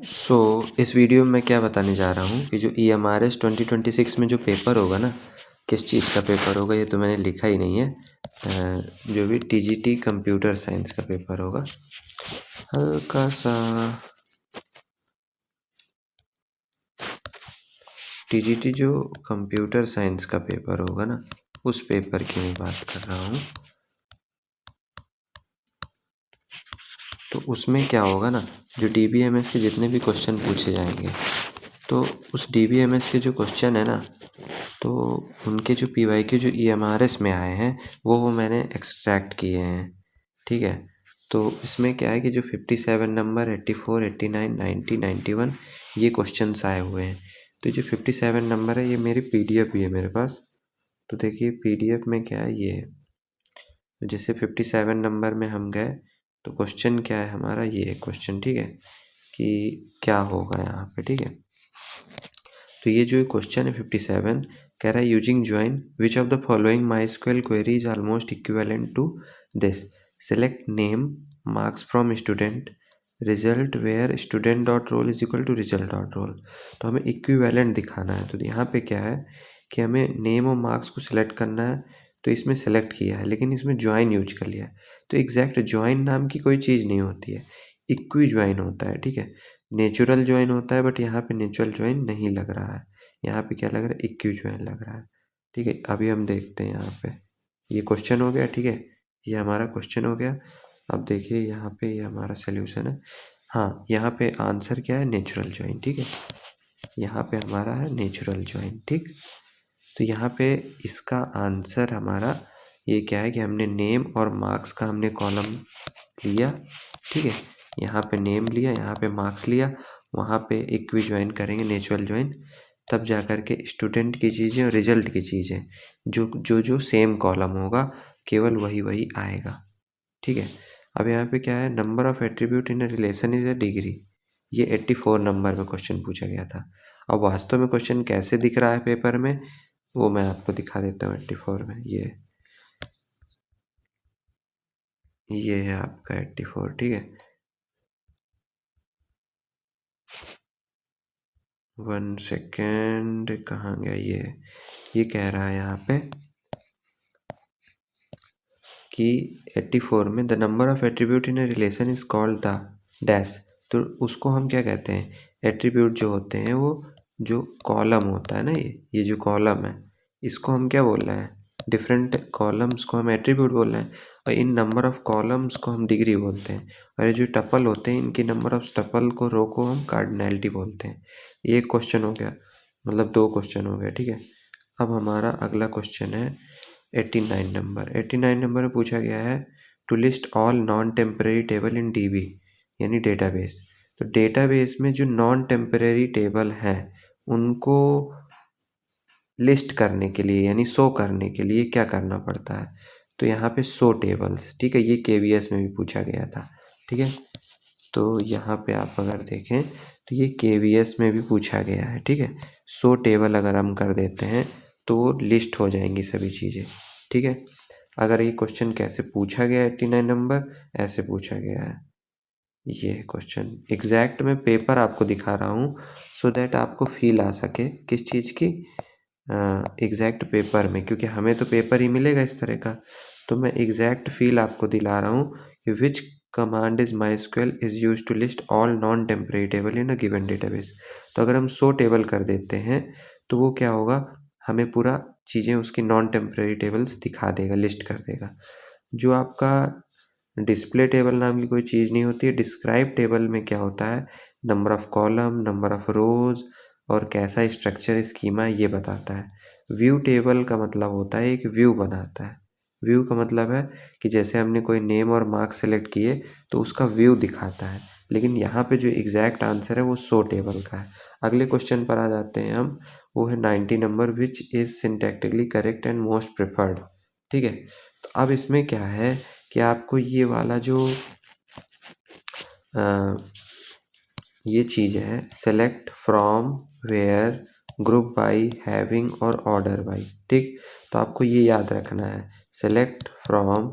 सो इस वीडियो में मैं क्या बताने जा रहा हूँ कि जो EMRS 2026 में जो पेपर होगा ना, किस चीज़ का पेपर होगा ये तो मैंने लिखा ही नहीं है। जो भी TGT कंप्यूटर साइंस का पेपर होगा, हल्का सा TGT जो कंप्यूटर साइंस का पेपर होगा ना, उस पेपर की मैं बात कर रहा हूँ। तो उसमें क्या होगा ना, जो DBMS के जितने भी क्वेश्चन पूछे जाएंगे, तो उस DBMS के जो क्वेश्चन है ना, तो उनके जो PYQ जो EMRS में आए हैं वो मैंने एक्सट्रैक्ट किए हैं। ठीक है, तो इसमें क्या है कि जो 57 नंबर, 84, 89, 90, 91 ये क्वेश्चंस आए हुए हैं। तो जो 57 नंबर है ये मेरी PDF भी है मेरे पास। तो देखिए PDF में क्या है, ये तो जैसे 57 नंबर में हम गए तो क्वेश्चन क्या है हमारा, ये क्वेश्चन। ठीक है, कि क्या होगा यहाँ पे। ठीक है, तो ये जो क्वेश्चन है 57 कह रहा है using join which of the following my query is almost equivalent to this, select name, marks from student, result where student dot roll is equal to result dot roll. तो हमें इक्विवेलेंट दिखाना है। तो यहाँ पे क्या है कि हमें नेम और मार्क्स को सिलेक्ट करना है। तो इसमें सेलेक्ट किया है लेकिन इसमें ज्वाइन यूज कर लिया है। तो एग्जैक्ट ज्वाइन नाम की कोई चीज़ नहीं होती है, इक्वी ज्वाइन होता है। ठीक है, नेचुरल ज्वाइन होता है, बट यहाँ पे नेचुरल ज्वाइन नहीं लग रहा है। यहाँ पे क्या लग रहा है, इक्वी ज्वाइन लग रहा है। ठीक है, अभी हम देखते हैं यहाँ पे। ये क्वेश्चन हो गया। ठीक है, ये हमारा क्वेश्चन हो गया। अब देखिए यहाँ पे ये हमारा सोल्यूशन है। हाँ, यहाँ पे आंसर क्या है, नेचुरल ज्वाइन। ठीक है, यहाँ पे हमारा है नेचुरल ज्वाइन। ठीक, तो यहाँ पे इसका आंसर हमारा ये क्या है कि हमने नेम और मार्क्स का हमने कॉलम लिया। ठीक है, यहाँ पे नेम लिया, यहाँ पे मार्क्स लिया, वहाँ पे इक्वी ज्वाइन करेंगे, नेचुरल ज्वाइन, तब जा कर के स्टूडेंट की चीज़ें और रिजल्ट की चीज़ें जो सेम कॉलम होगा केवल वही वही आएगा। ठीक है, अब यहाँ पे क्या है, number of attribute in a relation is a degree. ये 84 नंबर में क्वेश्चन पूछा गया था। अब वास्तव में क्वेश्चन कैसे दिख रहा है पेपर में वो मैं आपको दिखा देता हूँ। 84 में ये है आपका 84। ठीक है, 1 सेकेंड, कहाँ गया ये कह रहा है यहाँ पे कि 84 में the number of attribute in a relation is called the dash. तो उसको हम क्या कहते हैं, एट्रीब्यूट जो होते हैं वो जो कॉलम होता है ना, ये जो कॉलम है इसको हम क्या बोल रहे हैं, डिफरेंट कॉलम्स को हम एट्रीब्यूट बोल रहे हैं, और इन नंबर ऑफ कॉलम्स को हम डिग्री बोलते हैं, और ये जो टपल होते हैं इनकी नंबर ऑफ टपल को रो को हम कार्डिनैलिटी बोलते हैं। ये एक क्वेश्चन हो गया, मतलब 2 क्वेश्चन हो गए। ठीक है, अब हमारा अगला क्वेश्चन है 89 नंबर में पूछा गया है to list all non temporary table in DB यानी डेटाबेस। तो डेटाबेस में जो नॉन टेम्परेरी टेबल हैं उनको लिस्ट करने के लिए यानी शो करने के लिए क्या करना पड़ता है, तो यहाँ पे शो टेबल्स। ठीक है, ये KVS में भी पूछा गया था। ठीक है, तो यहाँ पे आप अगर देखें तो ये KVS में भी पूछा गया है। ठीक है, शो टेबल अगर हम कर देते हैं तो वो लिस्ट हो जाएंगी सभी चीज़ें। ठीक है, अगर ये क्वेश्चन कैसे पूछा गया 89 नंबर, ऐसे पूछा गया है। ये क्वेश्चन एग्जैक्ट मैं पेपर आपको दिखा रहा हूँ सो दैट आपको फील आ सके किस चीज़ की, एग्जैक्ट पेपर में, क्योंकि हमें तो पेपर ही मिलेगा इस तरह का। तो मैं एग्जैक्ट फील आपको दिला रहा हूँ कि which command is MySQL is use to list all non temporary table in a given database. तो अगर हम शो टेबल कर देते हैं तो वो क्या होगा, हमें पूरा चीज़ें उसकी नॉन टेम्परेरी टेबल्स दिखा देगा, लिस्ट कर देगा। जो आपका डिस्प्ले टेबल नाम की कोई चीज़ नहीं होती है। डिस्क्राइब टेबल में क्या होता है, number of column, number of रोज और कैसा स्ट्रक्चर स्कीमा ये बताता है। व्यू टेबल का मतलब होता है एक व्यू बनाता है। व्यू का मतलब है कि जैसे हमने कोई नेम और मार्क्स सेलेक्ट किए तो उसका व्यू दिखाता है। लेकिन यहाँ पे जो एग्जैक्ट आंसर है वो शो टेबल का है। अगले क्वेश्चन पर आ जाते हैं हम, वो है 90 number, which is syntactically correct and most preferred. ठीक है, तो अब इसमें क्या है कि आपको ये वाला जो ये चीज़ है, select from, where, group by, having और ऑर्डर बाई। ठीक, तो आपको ये याद रखना है, select from,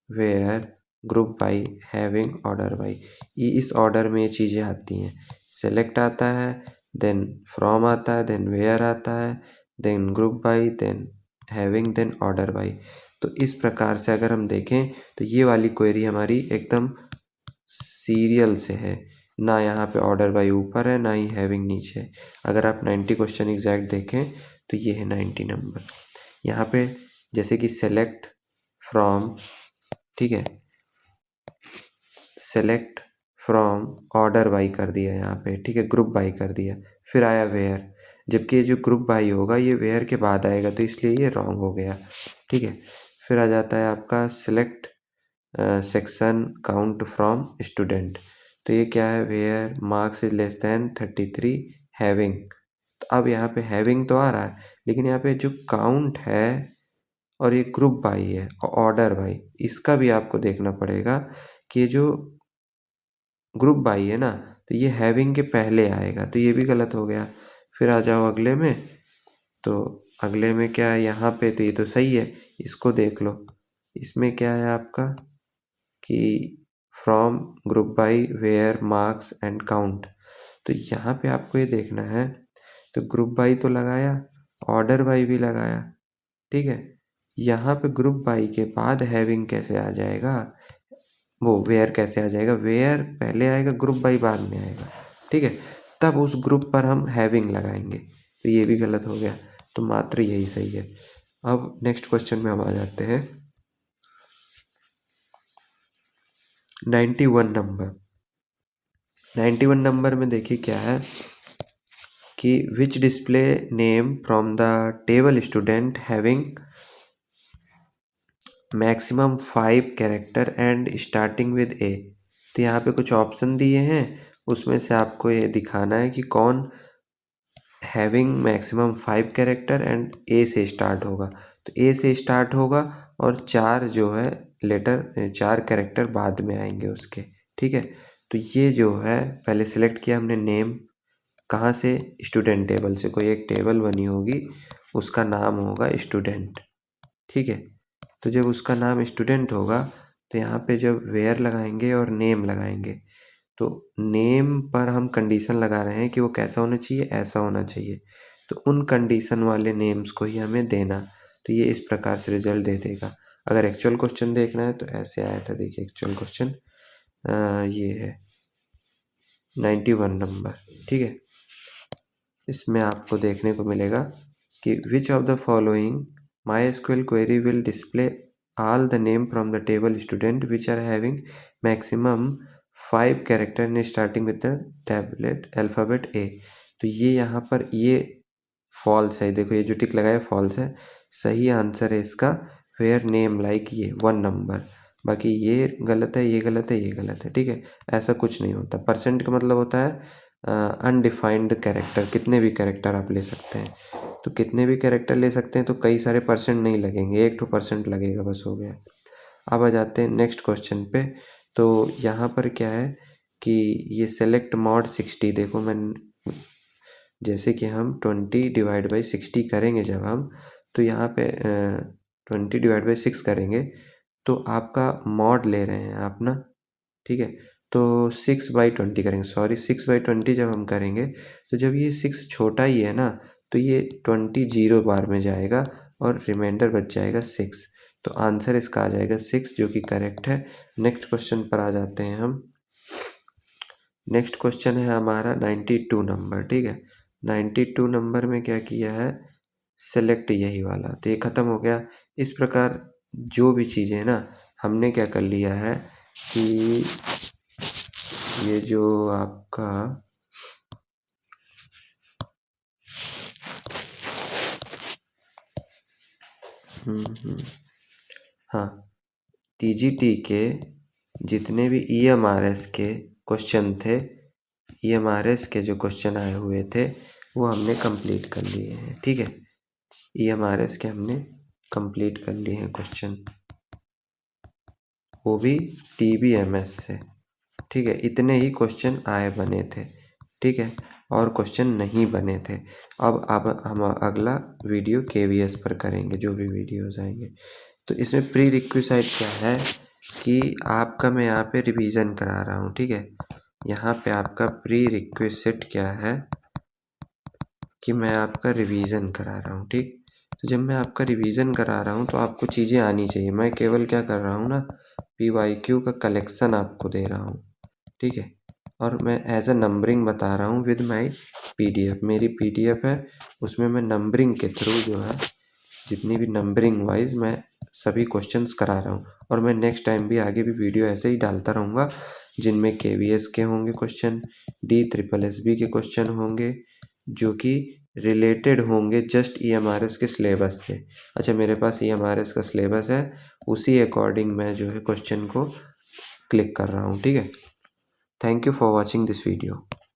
where, group by, having, order by, ये इस ऑर्डर में ये चीज़ें आती हैं। सेलेक्ट आता है, देन फ्रॉम आता है, देन वेयर आता है, then group by, then having, then order by. तो इस प्रकार से अगर हम देखें तो ये वाली क्वेरी हमारी एकदम सीरियल से है, ना यहाँ पे ऑर्डर बाई ऊपर है, ना ही हैविंग नीचे है। अगर आप 90 क्वेश्चन एग्जैक्ट देखें तो ये है 90 नंबर। यहाँ पे जैसे कि सेलेक्ट फ्रॉम, ठीक है, सेलेक्ट फ्रॉम ऑर्डर बाई कर दिया यहाँ पे, ठीक है, ग्रुप बाई कर दिया, फिर आया वेयर, जबकि ये जो ग्रुप बाई होगा ये वेयर के बाद आएगा, तो इसलिए ये रॉन्ग हो गया, ठीक है। फिर आ जाता है आपका select section count from student, तो ये क्या है, where marks is less than 33 having. तो अब यहाँ पे हैविंग तो आ रहा है, लेकिन यहाँ पे जो काउंट है और ये ग्रुप बाई है और ऑर्डर बाई, इसका भी आपको देखना पड़ेगा कि ये जो ग्रुप बाई है ना, तो ये हैविंग के पहले आएगा, तो ये भी गलत हो गया। फिर आ जाओ अगले में, तो अगले में क्या है यहाँ पे, तो ये तो सही है, इसको देख लो। इसमें क्या है आपका कि from group by where marks and count, तो यहाँ पे आपको ये देखना है, तो ग्रुप बाई तो लगाया, ऑर्डर बाई भी लगाया, ठीक है। यहाँ पे ग्रुप बाई के बाद हैविंग कैसे आ जाएगा, वो वेयर कैसे आ जाएगा, वेयर पहले आएगा, ग्रुप बाई बाद में आएगा, ठीक है, तब उस ग्रुप पर हम हैविंग लगाएंगे, तो ये भी गलत हो गया, तो मात्र यही सही है। अब नेक्स्ट क्वेश्चन में हम आ जाते हैं 91 नंबर। 91 नंबर में देखिए क्या है कि which display name from the table student having maximum 5 character and starting with A. तो यहाँ पे कुछ ऑप्शन दिए हैं, उसमें से आपको ये दिखाना है कि कौन हैविंग मैक्सिमम 5 कैरेक्टर एंड ए से स्टार्ट होगा। तो ए से स्टार्ट होगा और 4 जो है लेटर, 4 कैरेक्टर बाद में आएंगे उसके, ठीक है। तो ये जो है पहले सिलेक्ट किया हमने नेम, कहाँ से, स्टूडेंट टेबल से, कोई एक टेबल बनी होगी उसका नाम होगा स्टूडेंट, ठीक है। तो जब उसका नाम स्टूडेंट होगा तो यहाँ पे जब वेयर लगाएंगे और नेम लगाएंगे, तो नेम पर हम कंडीशन लगा रहे हैं कि वो कैसा होना चाहिए, ऐसा होना चाहिए, तो उन कंडीशन वाले नेम्स को ही हमें देना, तो ये इस प्रकार से रिजल्ट दे देगा। अगर एक्चुअल क्वेश्चन देखना है तो ऐसे आया था, देखिए एक्चुअल क्वेश्चन ये है 91 नंबर, ठीक है। इसमें आपको देखने को मिलेगा कि विच of the following MySQL query will display all the name from the table student which are having maximum 5 character in starting with the tablet alphabet A। तो ये यहाँ पर ये फॉल्स है, देखो ये जो टिक लगाया फॉल्स है, सही आंसर है इसका वेयर नेम लाइक ये 1 नंबर, बाकी ये गलत है, ये गलत है, ये गलत है, ठीक है। ऐसा कुछ नहीं होता। परसेंट का मतलब होता है अनडिफाइंड कैरेक्टर, कितने भी कैरेक्टर आप ले सकते हैं, तो कितने भी कैरेक्टर ले सकते हैं, तो कई सारे परसेंट नहीं लगेंगे, 1% लगेगा, बस हो गया। अब आ जाते हैं नेक्स्ट क्वेश्चन पे। तो यहाँ पर क्या है कि ये सेलेक्ट मॉड 60, देखो मैं जैसे कि हम 20/60 करेंगे जब हम, तो यहाँ पे 20/6 करेंगे, तो आपका मॉड ले रहे हैं आप ना, ठीक है। तो 6/20 करेंगे, सॉरी 6/20 जब हम करेंगे, तो जब ये 6 छोटा ही है ना, तो ये 20 0 बार में जाएगा और रिमाइंडर बच जाएगा 6, तो आंसर इसका आ जाएगा 6, जो कि करेक्ट है। नेक्स्ट क्वेश्चन पर आ जाते हैं हम। नेक्स्ट क्वेश्चन है हमारा 92 नंबर, ठीक है। 92 नंबर में क्या किया है, सेलेक्ट यही वाला, तो ये ख़त्म हो गया। इस प्रकार जो भी चीज़ें हैं ना, हमने क्या कर लिया है कि ये जो आपका हाँ, TGT के जितने भी EMRS के क्वेश्चन थे, EMRS के जो क्वेश्चन आए हुए थे वो हमने कंप्लीट कर लिए हैं, ठीक है। EMRS के हमने कंप्लीट कर लिए हैं क्वेश्चन, वो भी TBMS से, ठीक है। इतने ही क्वेश्चन आए बने थे, ठीक है, और क्वेश्चन नहीं बने थे। अब हम अगला वीडियो KVS पर करेंगे, जो भी वीडियोस आएंगे। तो इसमें प्री रिक्विसाइट क्या है कि आपका मैं यहाँ पे रिवीजन करा रहा हूँ, ठीक है। यहाँ पे आपका प्री रिक्विजिट क्या है कि मैं आपका रिवीजन करा रहा हूँ, ठीक। तो जब मैं आपका रिवीजन करा रहा हूँ तो आपको चीज़ें आनी चाहिए। मैं केवल क्या कर रहा हूँ ना, PYQ का कलेक्शन आपको दे रहा हूँ, ठीक है। और मैं एज अ नंबरिंग बता रहा हूँ विद माई PDF। मेरी PDF है, उसमें मैं नंबरिंग के थ्रू जो है जितनी भी नंबरिंग वाइज मैं सभी क्वेश्चंस करा रहा हूँ। और मैं नेक्स्ट टाइम भी आगे भी वीडियो ऐसे ही डालता रहूँगा जिनमें KVS के होंगे क्वेश्चन, DSSB के क्वेश्चन होंगे जो कि रिलेटेड होंगे जस्ट EMRS के सिलेबस से। अच्छा, मेरे पास EMRS का सिलेबस है, उसी अकॉर्डिंग मैं जो है क्वेश्चन को क्लिक कर रहा हूँ, ठीक है। Thank you for watching this video.